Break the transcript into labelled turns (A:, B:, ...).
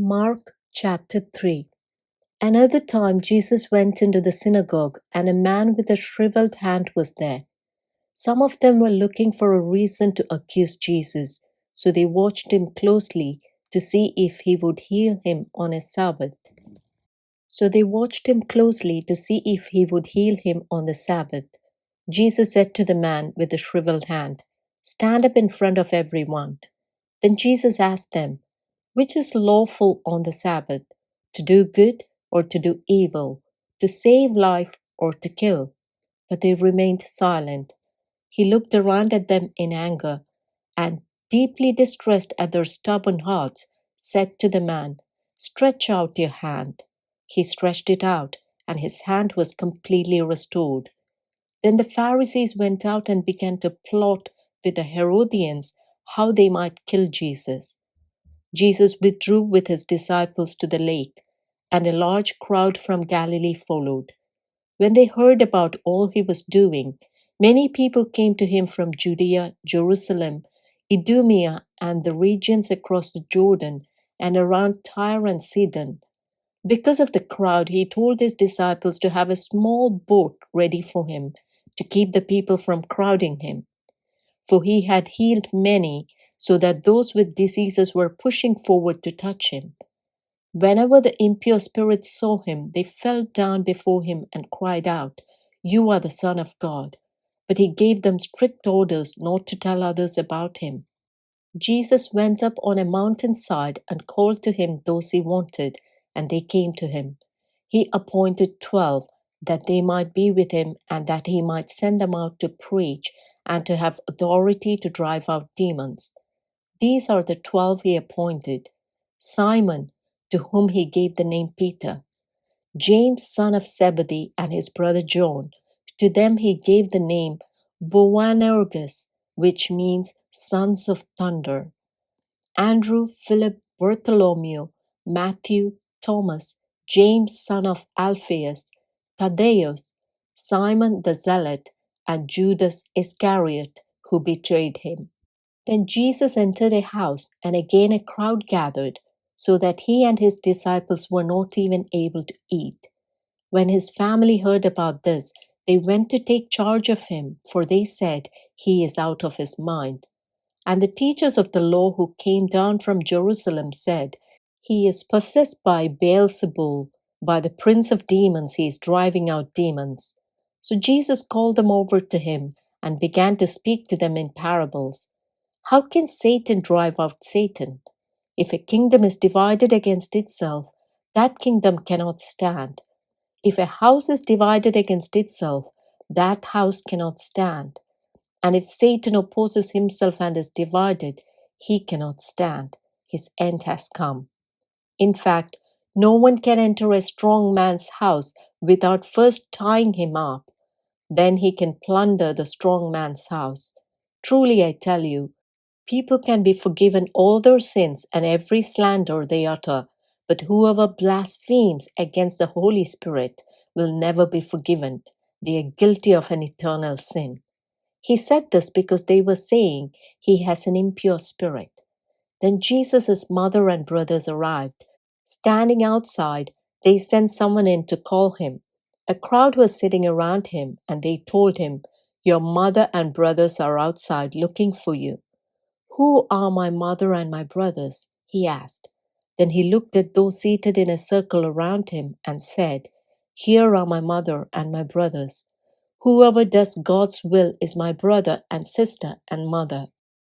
A: Mark chapter 3. Another time Jesus went into the synagogue, and a man with a shriveled hand was there. Some of them were looking for a reason to accuse Jesus, so they watched him closely to see if he would heal him on a Sabbath. Jesus said to the man with the shriveled hand, "Stand up in front of everyone." Then Jesus asked them, "Which is lawful on the Sabbath, to do good or to do evil, to save life or to kill?" But they remained silent. He looked around at them in anger and, deeply distressed at their stubborn hearts, said to the man, "Stretch out your hand." He stretched it out, and his hand was completely restored. Then the Pharisees went out and began to plot with the Herodians how they might kill Jesus. Jesus withdrew with his disciples to the lake, and a large crowd from Galilee followed. When they heard about all he was doing, many people came to him from Judea, Jerusalem, Idumea, and the regions across the Jordan and around Tyre and Sidon. Because of the crowd, he told his disciples to have a small boat ready for him to keep the people from crowding him. For he had healed many, so that those with diseases were pushing forward to touch him. Whenever the impure spirits saw him, they fell down before him and cried out, "You are the Son of God." But he gave them strict orders not to tell others about him. Jesus went up on a mountainside and called to him those he wanted, and they came to him. He appointed 12, that they might be with him and that he might send them out to preach and to have authority to drive out demons. These are the 12 he appointed: Simon, to whom he gave the name Peter; James, son of Zebedee, and his brother John. To them he gave the name Boanerges, which means sons of thunder; Andrew, Philip, Bartholomew, Matthew, Thomas, James, son of Alphaeus, Thaddeus, Simon the Zealot, and Judas Iscariot, who betrayed him. Then Jesus entered a house, and again a crowd gathered, so that he and his disciples were not even able to eat. When his family heard about this, they went to take charge of him, for they said, "He is out of his mind." And the teachers of the law who came down from Jerusalem said, "He is possessed by Beelzebul, by the prince of demons he is driving out demons." So Jesus called them over to him and began to speak to them in parables. "How can Satan drive out Satan? If a kingdom is divided against itself, that kingdom cannot stand. If a house is divided against itself, that house cannot stand. And if Satan opposes himself and is divided, he cannot stand. His end has come. In fact, no one can enter a strong man's house without first tying him up. Then he can plunder the strong man's house. Truly, I tell you, people can be forgiven all their sins and every slander they utter, but whoever blasphemes against the Holy Spirit will never be forgiven. They are guilty of an eternal sin." He said this because they were saying, "He has an impure spirit." Then Jesus' mother and brothers arrived. Standing outside, they sent someone in to call him. A crowd was sitting around him, and they told him, "Your mother and brothers are outside looking for you." "Who are my mother and my brothers?" he asked. Then he looked at those seated in a circle around him and said, "Here are my mother and my brothers. Whoever does God's will is my brother and sister and mother."